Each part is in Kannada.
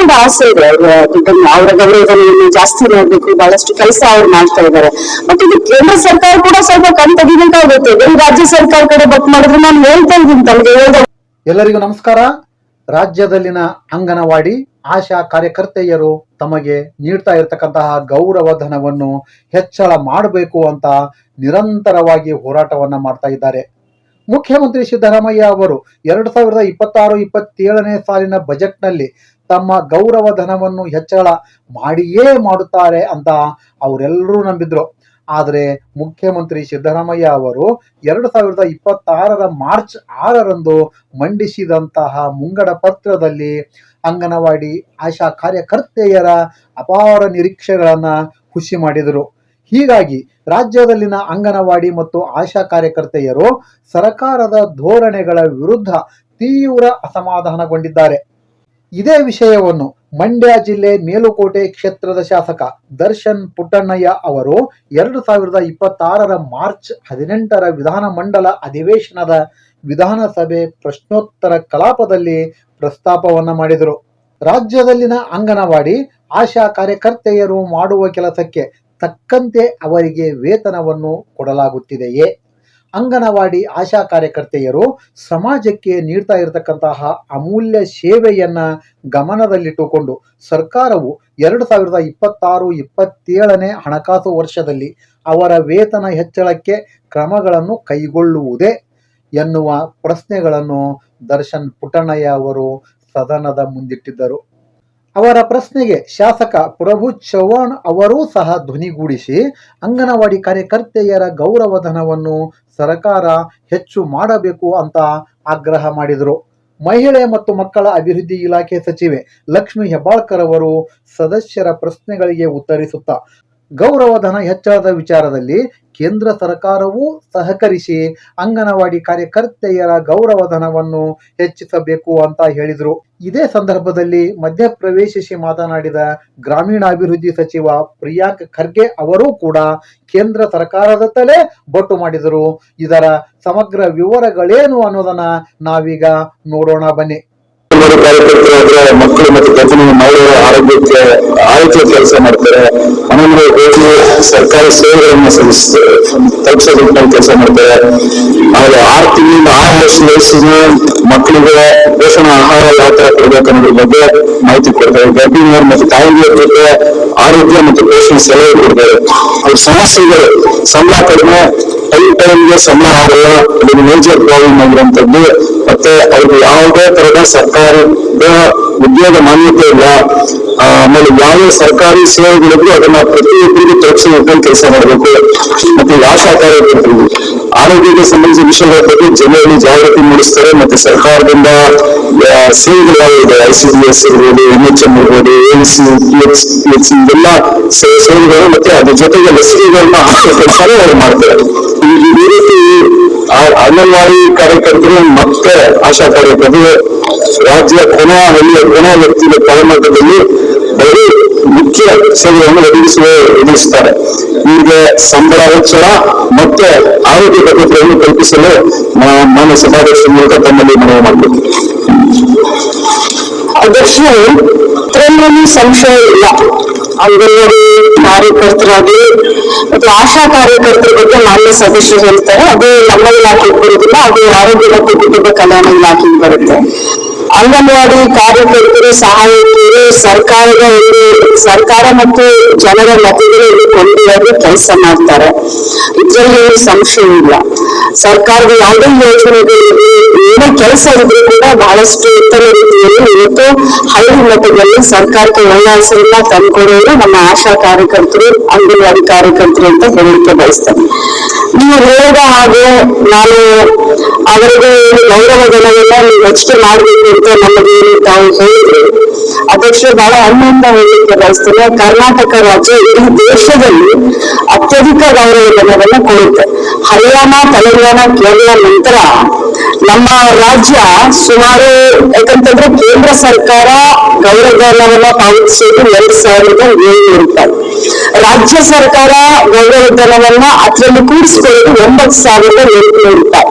ಕೂಡ ಆಸೆ ಇದೆ. ಅವರ ಗೌರವಧನವನ್ನು ಜಾಸ್ತಿ ನೋಡ್ಬೇಕು, ಬಹಳಷ್ಟು ಕೆಲಸ ಅವ್ರು ಮಾಡ್ತಾ ಇದ್ದಾರೆ. ಬಟ್ ಇದು ಕೇಂದ್ರ ಸರ್ಕಾರ ಕೂಡ ಸ್ವಲ್ಪ ಕಣ್ ತೆಗಿಬೇಕಾಗುತ್ತೆ. ಬರೀ ರಾಜ್ಯ ಸರ್ಕಾರ ಕಡೆ ಬಟ್ ಮಾಡಿದ್ರೆ ನಾನು ಹೇಳ್ತಾ ಇದ್ದೀನಿ ತಮಗೆ ಎಲ್ಲರಿಗೂ ನಮಸ್ಕಾರ. ರಾಜ್ಯದಲ್ಲಿನ ಅಂಗನವಾಡಿ ಆಶಾ ಕಾರ್ಯಕರ್ತೆಯರು ತಮಗೆ ನೀಡ್ತಾ ಇರತಕ್ಕಂತಹ ಗೌರವಧನವನ್ನು ಹೆಚ್ಚಳ ಮಾಡಬೇಕು ಅಂತ ನಿರಂತರವಾಗಿ ಹೋರಾಟವನ್ನ ಮಾಡ್ತಾ ಇದ್ದಾರೆ. ಮುಖ್ಯಮಂತ್ರಿ ಸಿದ್ದರಾಮಯ್ಯ ಅವರು 2026-27ನೇ ಸಾಲಿನ ಬಜೆಟ್ನಲ್ಲಿ ತಮ್ಮ ಗೌರವಧನವನ್ನು ಹೆಚ್ಚಳ ಮಾಡಿಯೇ ಮಾಡುತ್ತಾರೆ ಅಂತ ಅವರೆಲ್ಲರೂ ನಂಬಿದ್ರು. ಆದರೆ ಮುಖ್ಯಮಂತ್ರಿ ಸಿದ್ದರಾಮಯ್ಯ ಅವರು 2026 ಮಾರ್ಚ್ 6ರಂದು ಮಂಡಿಸಿದಂತಹ ಮುಂಗಡ ಪತ್ರದಲ್ಲಿ ಅಂಗನವಾಡಿ ಆಶಾ ಕಾರ್ಯಕರ್ತೆಯರ ಅಪಾರ ನಿರೀಕ್ಷೆಗಳನ್ನ ಹುಸಿ ಮಾಡಿದರು. ಹೀಗಾಗಿ ರಾಜ್ಯದಲ್ಲಿನ ಅಂಗನವಾಡಿ ಮತ್ತು ಆಶಾ ಕಾರ್ಯಕರ್ತೆಯರು ಸರ್ಕಾರದ ಧೋರಣೆಗಳ ವಿರುದ್ಧ ತೀವ್ರ ಅಸಮಾಧಾನಗೊಂಡಿದ್ದಾರೆ. ಇದೇ ವಿಷಯವನ್ನು ಮಂಡ್ಯ ಜಿಲ್ಲೆ ಮೇಲುಕೋಟೆ ಕ್ಷೇತ್ರದ ಶಾಸಕ ದರ್ಶನ್ ಪುಟ್ಟಣ್ಣಯ್ಯ ಅವರು 2026 ಮಾರ್ಚ್ 18ರ ವಿಧಾನಮಂಡಲ ಅಧಿವೇಶನದ ವಿಧಾನಸಭೆ ಪ್ರಶ್ನೋತ್ತರ ಕಲಾಪದಲ್ಲಿ ಪ್ರಸ್ತಾಪವನ್ನ ಮಾಡಿದರು. ರಾಜ್ಯದಲ್ಲಿನ ಅಂಗನವಾಡಿ ಆಶಾ ಕಾರ್ಯಕರ್ತೆಯರು ಮಾಡುವ ಕೆಲಸಕ್ಕೆ ತಕ್ಕಂತೆ ಅವರಿಗೆ ವೇತನವನ್ನು ಕೊಡಲಾಗುತ್ತಿದೆಯೇ? ಅಂಗನವಾಡಿ ಆಶಾ ಕಾರ್ಯಕರ್ತೆಯರು ಸಮಾಜಕ್ಕೆ ನೀಡ್ತಾ ಇರತಕ್ಕಂತಹ ಅಮೂಲ್ಯ ಸೇವೆಯನ್ನ ಗಮನದಲ್ಲಿಟ್ಟುಕೊಂಡು ಸರ್ಕಾರವು 2026-27ನೇ ಹಣಕಾಸು ವರ್ಷದಲ್ಲಿ ಅವರ ವೇತನ ಹೆಚ್ಚಳಕ್ಕೆ ಕ್ರಮಗಳನ್ನು ಕೈಗೊಳ್ಳುವುದೇ ಎನ್ನುವ ಪ್ರಶ್ನೆಗಳನ್ನು ದರ್ಶನ್ ಪುಟ್ಟಣ್ಣಯ್ಯ ಅವರು ಸದನದ ಮುಂದಿಟ್ಟಿದ್ದರು. ಅವರ ಪ್ರಶ್ನೆಗೆ ಶಾಸಕ ಪ್ರಭು ಚವ್ಹಾಣ್ ಅವರೂ ಸಹ ಧ್ವನಿಗೂಡಿಸಿ ಅಂಗನವಾಡಿ ಕಾರ್ಯಕರ್ತೆಯರ ಗೌರವಧನವನ್ನು ಸರ್ಕಾರ ಹೆಚ್ಚು ಮಾಡಬೇಕು ಅಂತ ಆಗ್ರಹ ಮಾಡಿದರು. ಮಹಿಳೆ ಮತ್ತು ಮಕ್ಕಳ ಅಭಿವೃದ್ಧಿ ಇಲಾಖೆ ಸಚಿವೆ ಲಕ್ಷ್ಮೀ ಹೆಬ್ಬಾಳ್ಕರ್ ಅವರು ಸದಸ್ಯರ ಪ್ರಶ್ನೆಗಳಿಗೆ ಉತ್ತರಿಸುತ್ತಾ ಗೌರವಧನ ಹೆಚ್ಚಳದ ವಿಚಾರದಲ್ಲಿ ಕೇಂದ್ರ ಸರ್ಕಾರವೂ ಸಹಕರಿಸಿ ಅಂಗನವಾಡಿ ಕಾರ್ಯಕರ್ತೆಯರ ಗೌರವಧನವನ್ನು ಹೆಚ್ಚಿಸಬೇಕು ಅಂತ ಹೇಳಿದರು. ಇದೇ ಸಂದರ್ಭದಲ್ಲಿ ಮಧ್ಯಪ್ರವೇಶಿಸಿ ಮಾತನಾಡಿದ ಗ್ರಾಮೀಣಾಭಿವೃದ್ಧಿ ಸಚಿವ ಪ್ರಿಯಾಂಕ್ ಖರ್ಗೆ ಅವರೂ ಕೂಡ ಕೇಂದ್ರ ಸರ್ಕಾರದತ್ತಲೇ ಬೊಟ್ಟು ಮಾಡಿದರು. ಇದರ ಸಮಗ್ರ ವಿವರಗಳೇನು ಅನ್ನೋದನ್ನ ನಾವೀಗ ನೋಡೋಣ ಬನ್ನಿ. ಕಾರ್ಯಕರ್ತರಾದ್ರೆ ಮಕ್ಕಳು ಮತ್ತು ಗರ್ಭಿಣಿ ಮಹಿಳೆಯರ ಆರೋಗ್ಯಕ್ಕೆ ಆಯ್ಕೆ ಕೆಲಸ ಮಾಡ್ತಾರೆ. ಮನೆಗೆ ಹೋಗಿ ಸರ್ಕಾರಿ ಸೇವೆಗಳನ್ನ ತಲುಪಿಸೋದಕ್ಕೆ ಕೆಲಸ ಮಾಡ್ತಾರೆ. ಆಮೇಲೆ 6 ತಿಂಗಳಿಂದ 6 ವರ್ಷ ವಯಸ್ಸಿನ ಮಕ್ಕಳಿಗೆ ಪೋಷಣ ಆಹಾರ ಯಾವ ತರ ಕೊಡ್ಬೇಕು ಅನ್ನೋದ್ರ ಬಗ್ಗೆ ಮಾಹಿತಿ ಕೊಡ್ತಾರೆ. ಗರ್ಭಿಣಿಯರು ಮತ್ತು ತಾಯಿಯರ ಜೊತೆ ಆರೋಗ್ಯ ಮತ್ತು ಪೋಷಣೆ ಸಲಹೆ ಕೊಡ್ತಾರೆ. ಅವ್ರ ಸಮಸ್ಯೆಗಳು ಸಂಬಳ ಕಡಿಮೆ, ಟೈಮ್ಗೆ ಸಂಬಳ ಆಗಲ್ಲ, ಅದು ಮೇಜರ್ ಪ್ರಾಬ್ಲಮ್ ಆಗಿರುವಂತದ್ದು. ಮತ್ತೆ ಅವ್ರಿಗೆ ಯಾವುದೇ ತರದ ಸರ್ಕಾರದ ಉದ್ಯೋಗ ಮಾನ್ಯತೆ ಇಲ್ಲ. ಆಮೇಲೆ ಯಾವುದೇ ಸರ್ಕಾರಿ ಸೇವೆಗಳಿದ್ರು ಅದನ್ನ ಪ್ರತಿಯೊಬ್ಬರಿಗೂ ತಲುಪಿಸೋದಕ್ಕೆ ಕೆಲಸ ಮಾಡಬೇಕು. ಮತ್ತೆ ಆಶಾ ಕಾರ್ಯಕರ್ತರು ಆರೋಗ್ಯಕ್ಕೆ ಸಂಬಂಧಿಸಿದ ವಿಷಯಗಳ ಬಗ್ಗೆ ಜನರಲ್ಲಿ ಜಾಗೃತಿ ಮೂಡಿಸ್ತಾರೆ. ಮತ್ತೆ ಸರ್ಕಾರದಿಂದ ಸೇವೆಗಳಾಗಿದೆ, ICDS ಇರ್ಬೋದು, NHM ಇರ್ಬೋದು, AMC, PH ಇದೆಲ್ಲ ಸೇವೆಗಳು, ಮತ್ತೆ ಅದ್ರ ಜೊತೆಗೆ ಲಸಿಕೆಗಳನ್ನ ಹಾಕೋ ಕೆಲಸನೂ ಅವರು ಮಾಡ್ತಾರೆ. ಈ ರೀತಿ ಅಂಗನವಾಡಿ ಕಾರ್ಯಕರ್ತರು ಮತ್ತೆ ಆಶಾ ಕಾರ್ಯಕರ್ತರು ರಾಜ್ಯ ಕೊನೆಯ ವ್ಯಕ್ತಿಯ ತಳಮಟ್ಟದಲ್ಲಿ ಬರೀ ಮುಖ್ಯ ಸೇವೆಯನ್ನು ಒದಗಿಸುತ್ತಾರೆ. ಇವರಿಗೆ ಸಂಬಳ ಹೆಚ್ಚಳ ಮತ್ತೆ ಆರೋಗ್ಯ ಭದ್ರತೆಯನ್ನು ಕಲ್ಪಿಸಲು ಮಾನ್ಯ ಸಭಾಧ್ಯಕ್ಷರ ಮೂಲಕ ತಮ್ಮಲ್ಲಿ ಮನವಿ ಮಾಡಬೇಕು. ಅಧ್ಯಕ್ಷರು ಇದರಲ್ಲಿ ಸಂಶಯ ಇಲ್ಲ. ಅಂಗನವಾಡಿ ಕಾರ್ಯಕರ್ತರಾಗಿ ಮತ್ತು ಆಶಾ ಕಾರ್ಯಕರ್ತರ ಬಗ್ಗೆ ಮಾನ್ಯ ಸದಸ್ಯರು ಹೇಳ್ತಾರೆ. ಅದು ನಮ್ಮ ಇಲಾಖೆಗೆ ಬರುವುದಿಲ್ಲ, ಅದು ಆರೋಗ್ಯ ಮತ್ತು ಕುಟುಂಬ ಕಲ್ಯಾಣ ಇಲಾಖೆಗೆ ಬರುತ್ತೆ. ಅಂಗನವಾಡಿ ಕಾರ್ಯಕರ್ತರು ಸಹಾಯಕಿಯರು ಸರ್ಕಾರ ಮತ್ತು ಜನರ ಮಧ್ಯದಲ್ಲಿ ಕೊಂಡೊಯ್ದು ಕೆಲಸ ಮಾಡ್ತಾರೆ. ಇದರಲ್ಲಿ ಸಂಶಯ ಇಲ್ಲ. ಸರ್ಕಾರದ ಯಾವುದೇ ಯೋಜನೆಗಳಿಗೆ ಏನೇ ಕೆಲಸ ಇದ್ರೂ ಕೂಡ ಬಹಳಷ್ಟು ಉತ್ತಮ ರೀತಿಯಲ್ಲಿ ಇವತ್ತು ಹಳ್ಳಿ ಮಟ್ಟದಲ್ಲಿ ಸರ್ಕಾರಕ್ಕೆ ಒಳ್ಳೆ ಹೆಸರನ್ನ ತಂದ್ಕೊಡೋರು ನಮ್ಮ ಆಶಾ ಕಾರ್ಯಕರ್ತರು, ಅಂಗನವಾಡಿ ಕಾರ್ಯಕರ್ತರು ಅಂತ ಹೇಳಲಿಕ್ಕೆ ಬಯಸ್ತೇನೆ. ನೀವು ಹೇಳಿದ ಹಾಗೆ ನಾನು ಅವರಿಗೆ ಗೌರವಧನವನ್ನ ನೀವು ಹೆಚ್ಚಿಗೆ ಮಾಡಬೇಕು ಅಂತ ನಮಗೆ ತಾವು ಹೇಳಿದ್ರು. ಅಧ್ಯಕ್ಷರು ಬಹಳ ಹೆಮ್ಮೆಯಿಂದ ಹೇಳಲಿಕ್ಕೆ ಬಯಸ್ತೇನೆ. ಕರ್ನಾಟಕ ರಾಜ್ಯ ಇಡೀ ದೇಶದಲ್ಲಿ ಅತ್ಯಧಿಕ ಗೌರವಧನವನ್ನ ಕೊಡುತ್ತೆ. ಹರಿಯಾಣ, ತೆಲಂಗಾಣ, ಕೇರಳ ನಂತರ ನಮ್ಮ ರಾಜ್ಯ ಸುಮಾರು, ಯಾಕಂತಂದ್ರೆ ಕೇಂದ್ರ ಸರ್ಕಾರ ಗೌರವಧನವನ್ನ ಪಾವತಿಸೋದು 2,700 ರೂಪಾಯಿ. ರಾಜ್ಯ ಸರ್ಕಾರ ಗೌರವಧನವನ್ನ ಅದರಲ್ಲಿ ಕೂಡಿಸ್ಕೊಳ್ಳೋದು 9,700 ರೂಪಾಯಿ.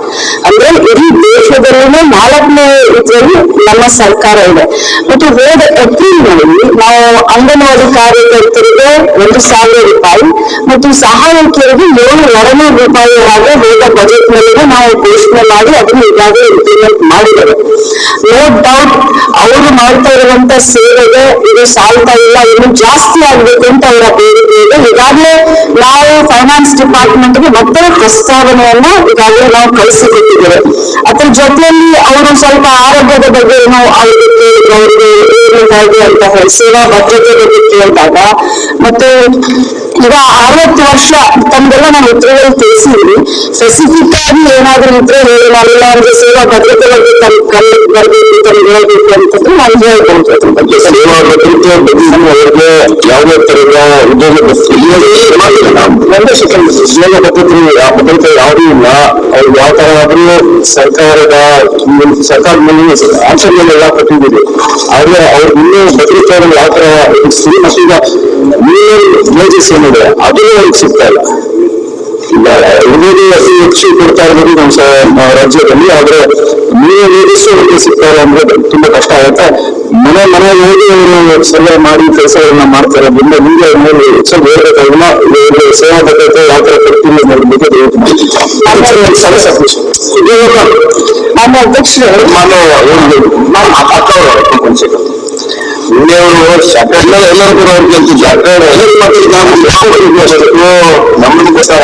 ಅಂದ್ರೆ ಇಡೀ ದೇಶದಲ್ಲಿನೇ 4ನೇ ಇದರಲ್ಲಿ ನಮ್ಮ ಸರ್ಕಾರ ಇದೆ. ಮತ್ತು ಹೋದ ಏಪ್ರಿಲ್ನಲ್ಲಿ ನಾವು ಅಂಗನವಾಡಿ ಕಾರ್ಯಕರ್ತರಿಗೆ 1,000 ರೂಪಾಯಿ ಮತ್ತು ಸಹಾಯಕಿಯರಿಗೆ 700 ರೂಪಾಯಿ ಹಾಗೆ ಹೋದ ಬಜೆಟ್ ನಲ್ಲಿ ನಾವು ಘೋಷಣೆ ಮಾಡಿ ಅದನ್ನು ಈಗಾಗಲೇ ಇಂಪ್ಲಿಮೆಂಟ್ ಮಾಡಿದ್ದೇವೆ. ನೋ ಡೌಟ್ ಅವರು ಮಾಡ್ತಾ ಇರುವಂತ ಸೇವೆಗೆ ಇದು ಸಾಲ್ತಾ ಇಲ್ಲ, ಇನ್ನು ಜಾಸ್ತಿ ಆಗ್ಬೇಕು ಅಂತ ಅವರ ಬೇಡಿಕೆ ಇದೆ. ಈಗಾಗಲೇ ನಾವು ಫೈನಾನ್ಸ್ ಡಿಪಾರ್ಟ್ಮೆಂಟ್ಗೆ ಮತ್ತೆ ಪ್ರಸ್ತಾವನೆಯನ್ನ ಈಗಾಗಲೇ ನಾವು ಕಳಿಸಿಕೊಟ್ಟಿದ್ದೇವೆ. ಅದ್ರ ಜೊತೆಯಲ್ಲಿ ಅವರು ಸ್ವಲ್ಪ ಆರೋಗ್ಯದ ಬಗ್ಗೆ ಏನೋ ಅವ್ರಿಗೆ ಏನು ಹೇಗೆ ಅಂತ ಹೇಳಿ ಸೇವಾ ಭದ್ರತೆ ಬಗ್ಗೆ ಕೇಳಿದಾಗ ಮತ್ತೆ ಈಗ 60 ವರ್ಷ ತಮ್ಗೆಲ್ಲ ನಾನು ಉತ್ತರದಲ್ಲಿ ತಿಳಿಸಿದ್ವಿ. ಸ್ಪೆಸಿಫಿಕ್ ಆಗಿ ಏನಾದ್ರೂ ಇದ್ರೆ ಹೇಳಿ, ನಾವೆಲ್ಲ ಅವ್ರಿಗೆ ಸೇವಾ ಭದ್ರತೆ ಬಗ್ಗೆ ಕಣ್ಣಿಗೆ ಬರ್ಬೇಕು ತಮ್ಗೆ ಹೇಳ್ಬೇಕು ಅಂತಂದ್ರೆ ನಾವು ಹೇಳ್ಬೋದು. ಅದ್ರ ಬಗ್ಗೆ ಸೇವಾ ಭದ್ರತೆ ಬಗ್ಗೆ ಅವ್ರಿಗೆ ಯಾವುದೇ ತರದ ಉದ್ಯೋಗ ಉದ್ಯೋಗ ಭದ್ರತೆ ಯಾವುದೂ ಇಲ್ಲ. ಅವ್ರಿಗೆ ಯಾವ ತರ ಆದ್ರೂ ಸರ್ಕಾರದ ಮೇಲೆ ಆಕ್ಷನ್ ಎಲ್ಲ ಕೊಟ್ಟಿದ್ದೀವಿ. ಆದ್ರೆ ಅವ್ರಿಗೆ ಇನ್ನೂ ಭದ್ರತೆ ಯಾವ ತರ ಮತ್ತೀಗ ವೇಜಸ್ ಏನಿದೆ ಅದು ಅವ್ರಿಗೆ ಸಿಗ್ತಾ ಇಲ್ಲ. ಈಗ ಹುಡುಗರು ಅತಿ ಹೆಚ್ಚು ಕೊಡ್ತಾ ಇರೋದು ನಮ್ಮ ರಾಜ್ಯದಲ್ಲಿ, ಆದ್ರೆ ನೀವು ವೇಜಸ್ ಅವ್ರಿಗೆ ಸಿಗ್ತಾ ಇಲ್ಲ ಅಂದ್ರೆ ತುಂಬಾ ಕಷ್ಟ ಆಗುತ್ತೆ. ಮನೆ ಹೋಗಿ ಅವರು ಸರ್ವೆ ಮಾಡಿ ಕೆಲಸಗಳನ್ನ ಮಾಡ್ತಾ ಇರೋದ್ರಿಂದ ನಿಮಗೆ ಮೇಲೆ ಹೆಚ್ಚಾಗಿ ಹೇಳ್ಬೇಕಾಗಿಲ್ಲ. ಸೇವಾ ಭದ್ರತೆ ಯಾವ ತರ ಕೊಡ್ತೀನಿ ಅನ್ನೋದ್ರ ಬಗ್ಗೆ ನಮ್ಮ ಅಧ್ಯಕ್ಷರು ಎಲ್ಲರೂ ಕೂಡ ಅವ್ರು ಕೇಳ್ತಿದ್ರು ನಮ್ದು ಪ್ರಕಾರ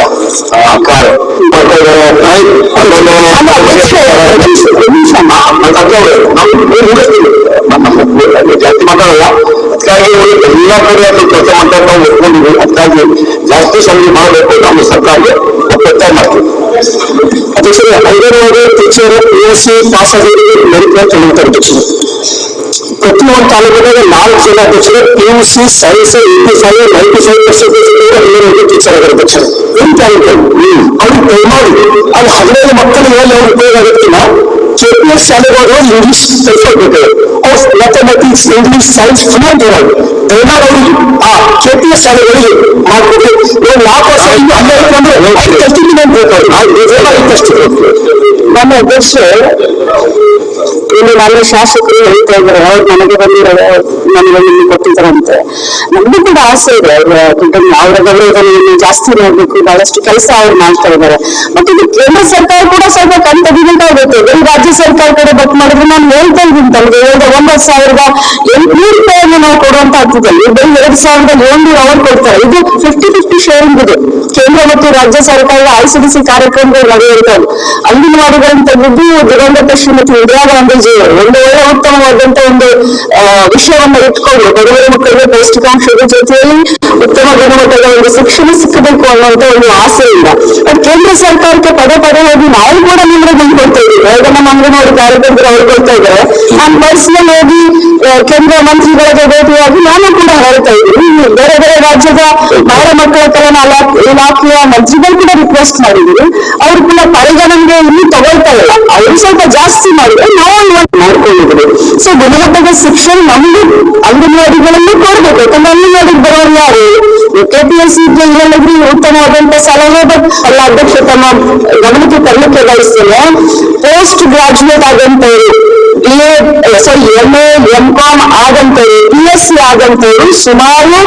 ಜಾಸ್ತಿ ಮಾತಾಡಲ್ಲ. ಅದಕ್ಕಾಗಿ ಎಲ್ಲ ಕಡೆ ಕೆಲಸ ಮಾಡ್ತಾ ನಾವು ಒಪ್ಕೊಂಡಿದ್ವಿ. ಅದಕ್ಕಾಗಿ ಜಾಸ್ತಿ ಸಂಖ್ಯೆ ಮಾಡಬೇಕು ನಮ್ಮ ಸರ್ಕಾರಕ್ಕೆ ಒತ್ತಾಯ ಮಾಡ್ತೀವಿ. ಅಧ್ಯಕ್ಷರೇ, ಅಂಗನವಾಡಿ ಟೀಚರ್ PSC ಪಾಸ್ ಆಗೋರಿಗೆ ಮೆರಿಟ್ ತಿಳಿಯುತ್ತೆ ಅಧ್ಯಕ್ಷರು. ಪ್ರತಿಯೊಂದು ತಾಲೂಕಿನಲ್ಲಿ 4 ಜನ ಅಧ್ಯಕ್ಷರು PUC ಸೈನ್ಸ್ 95% ಟೀಚರ್ ಆಗಿರೋ ಅಧ್ಯಕ್ಷರು. ಏನ್ ತಾಲೂಕಲ್ಲಿ ಅವ್ರಿಗೆ ದಯಮಾಡಿ ಅದು 15 ಮಕ್ಕಳು ಹೇಳಿ ಅವ್ರಿಗೆ ಉಪಯೋಗ ಆಗುತ್ತಿಲ್ಲ. KPS ಶಾಲೆಗಳು ಇಂಗ್ಲಿಷ್ ಕಲಿಸಬೇಕು. ಮ್ಯಾಥಮೆಟಿಕ್ಸ್, ಇಂಗ್ಲಿಷ್, ಸೈನ್ಸ್ ಫ್ಲೂಯೆಂಟ್ ಇರೋದು ದಯಮಾಡಿ ಅವ್ರಿಗೆ ಆ KPS ಶಾಲೆಗಳಿಗೆ ಮಾಡ್ಬೇಕು. 4 ವರ್ಷ ಇನ್ನು 12 ಅಂದ್ರೆ 5 ಟೆಸ್ಟಿಂಗ್ ಅಂತ ನಮ್ಮ ಅಧ್ಯಕ್ಷರು ಇಲ್ಲಿ ನನ್ನ ಶಾಸಕರು ಹೇಳ್ತಾ ಇದ್ದಾರೆ, ಅವ್ರು ನನಗೆ ನನಗೆ ಕೊಟ್ಟಿದ್ದಾರಂತೆ. ನಮಗೂ ಕೂಡ ಆಸೆ ಇದೆ ಅವರ ಗೌರವದಲ್ಲಿ ಜಾಸ್ತಿ ನೋಡ್ಬೇಕು, ಬಹಳಷ್ಟು ಕೆಲಸ ಅವ್ರು ಮಾಡ್ತಾ ಇದ್ದಾರೆ. ಮತ್ತೆ ಇದು ಕೇಂದ್ರ ಸರ್ಕಾರ ಕೂಡ ಸ್ವಲ್ಪ ಕಣ್ ತೆಗಿಬೇಕಾಗುತ್ತೆ. ಬರೀ ರಾಜ್ಯ ಸರ್ಕಾರ ಕಡೆ ಬಟ್ ಮಾಡಿದ್ರೆ ನಾನು ಹೇಳ್ತಾ ಇದ್ದೀನಿ ತಮಗೆ 9,800 ರೂಪಾಯಿಯನ್ನು ನಾವು ಕೊಡುವಂತ ಹಂತದಲ್ಲಿ ಬರೀ 2,700 ಅವರು ಕೊಡ್ತಾರೆ. ಇದು 50-50 ಶೇರಿಂಗ್ ಇದೆ. ಕೇಂದ್ರ ಮತ್ತು ರಾಜ್ಯ ಸರ್ಕಾರದ ICDC ಕಾರ್ಯಕ್ರಮಗಳು ನಡೆಯುವಂಥದ್ದು. ಅಂಗನವಾಡಿಗಳನ್ನು ತೆಗೆದು ದಿವಂಗತ ಶ್ರೀಮತಿ ಇಂದಿರಾ ಗಾಂಧೀಜಿ ಒಂದು ಒಳ್ಳೆ ಉತ್ತಮವಾದಂತ ಒಂದು ವಿಷಯವನ್ನು ಇಟ್ಕೊಂಡು ಬಡವರ ಮಕ್ಕಳಿಗೆ ಪೌಷ್ಟಿಕಾಂಶದ ಜೊತೆಯಲ್ಲಿ ಉತ್ತಮ ಗುಣಮಟ್ಟದ ಒಂದು ಶಿಕ್ಷಣ ಸಿಕ್ಕಬೇಕು ಅನ್ನುವಂತ ಒಂದು ಆಸೆಯಿಂದ ಬಟ್ ಕೇಂದ್ರ ಸರ್ಕಾರಕ್ಕೆ ಪದೇ ಹೋಗಿ ನಾವು ಕೂಡ ನಿಮ್ಗೆ ಕೊಡ್ತಾ ಇದ್ದೀವಿ. ಈಗ ನಮ್ಮ ಅಂಗನವಾಡಿ ಕಾರ್ಯಕರ್ತರು ಅವ್ರು ಕೊಡ್ತಾ ಇದ್ದಾರೆ. ನಾನು ಪರ್ಸನಲ್ ಹೋಗಿ ಕೇಂದ್ರ ಮಂತ್ರಿಗಳಿಗೆ ಭೇಟಿಯಾಗಿ ನಾನು ಕೂಡ ಹೇಳ್ತಾ ಇದ್ದೀನಿ. ಬೇರೆ ರಾಜ್ಯದ ಮಹಿಳಾ ಮಕ್ಕಳ ಕಲ್ಯಾಣ ಇಲಾಖೆಯ ಮಂತ್ರಿಗಳು ಕೂಡ ರಿಕ್ವೆಸ್ಟ್ ಮಾಡಿದ್ರು. ಅವ್ರು ಕೂಡ ಪರಿಗಣನೆಗೆ ಇನ್ನೂ ತಗೊಳ್ತಾ ಇಲ್ಲ. ಅವರು ಸ್ವಲ್ಪ ಜಾಸ್ತಿ ಮಾಡಿದ್ರೆ ನಾವು ಮಾಡ್ಕೊಂಡಿದ್ರು. ಸೊ ಗುಣಮಟ್ಟದ ಶಿಕ್ಷಣ ನಮ್ಗೆ ಅಂಗನವಾಡಿಗಳಲ್ಲಿ ಕೊಡ್ಬೇಕು. ಯಾಕಂದ್ರೆ ಅಂಗನವಾಡಿಗೆ ಬರೋರು ಯಾರು KPSC ಇದ್ರಲ್ಲಿ ಉತ್ತಮವಾದಂತ ಸಲಹೆ. ಬಟ್ ಎಲ್ಲ ಅಧ್ಯಕ್ಷ ತಮ್ಮ ಗಮನಕ್ಕೆ ತರಲಿಕ್ಕೆ ಬಯಸ್ತೇನೆ. ಪೋಸ್ಟ್ ಗ್ರಾಜುಯೇಟ್ ಆದಂತವ್ರು MA M.Com ಆದಂತವ್ರು PSC ಆದಂತವ್ರು ಸುಮಾರು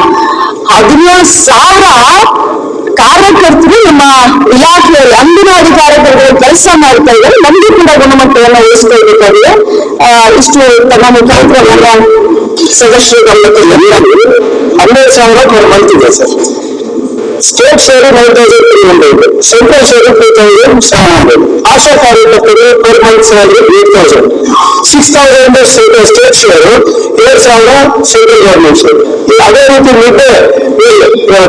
17,000 ಕಾರ್ಯಕರ್ತರು ನಮ್ಮ ಇಲಾಖೆಯಲ್ಲಿ ಅಂಗನವಾಡಿ ಕಾರ್ಯಕರ್ತರು ಕೆಲಸ ಮಾಡ್ತಾ ಇದ್ದಾರೆ. ನಮ್ಗೂ ಕೂಡ ಗುಣಮಟ್ಟವನ್ನು ಉಳಿಸ್ಕೊಳ್ಬೇಕಾಗಿದೆ. ಇಷ್ಟು ತಮ್ಮ ಮುಖಾಂತರ ನಮ್ಮ ಸದಸ್ಯರು ಗಮನಕ್ಕೆ 12,000 per month ಇದೆ sir. State share 9,300, central share 2,700, ಆಶಾ ಕಾರ್ಯಕರ್ತರು per month salary 8,000, 6,000 state share, 7,000 central government share. ಅದೇ ರೀತಿ ಮಿಡ್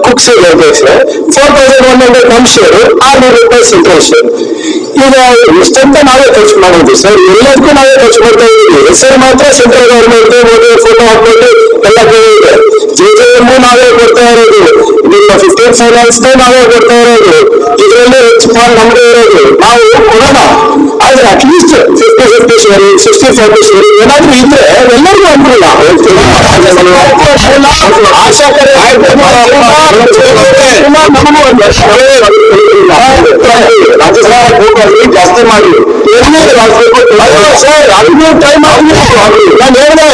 ಕುಕ್ ಶೇರ್ ಸರ್ 4,100 ನಮ್ ಶೇರ್, 600 ರೂಪಾಯಿ ಸೆಂಟ್ರಲ್ ಶೇರ್. ಈಗ ಇಷ್ಟಂತ ನಾವೇ ಖರ್ಚು ಮಾಡೋದು ಸರ್. ಎಲ್ಲದಕ್ಕೂ ನಾವೇ ಖರ್ಚು ಮಾಡ್ತಾ ಇದ್ದೀವಿ. ಹೆಸರು ಮಾತ್ರ ಸೆಂಟ್ರಲ್ ಗವರ್ಮೆಂಟ್ ಮೋದಿ ಫೋಟೋ ಹಾಕ್ಬಿಟ್ಟು ಎಲ್ಲ ಕೇಳಿದೆ. JJM ನಾವೇ ಕೊಡ್ತಾ ಇರೋದು, ನಿಮ್ಮ 15 ಫೈನಾನ್ಸ್ ನಾವೇ ಕೊಡ್ತಾ ಇರೋದು. ಇದರಲ್ಲಿ ಹೆಚ್ಚು ಫಾಲ್ ನಮ್ಗೆ ಇರೋದು. ನಾವು ಕೊಡೋಣ, ಆದ್ರೆ ಅಟ್ಲೀಸ್ಟ್ 50-50 ಶೇರಿಂಗ್, 60-40 ಶೇರಿಂಗ್ ಏನಾದ್ರೂ ಇದ್ರೆ ಎಲ್ಲರಿಗೂ ಅನುಕೂಲ. ಆಶಾ ರಾಜ್ಯ ಸರ್ಕಾರ ಜಾಸ್ತಿ ಮಾಡಿ ಸರ್ ಅದು ಟೈಮ್ ನಾನು ಹೇಳಿದೆ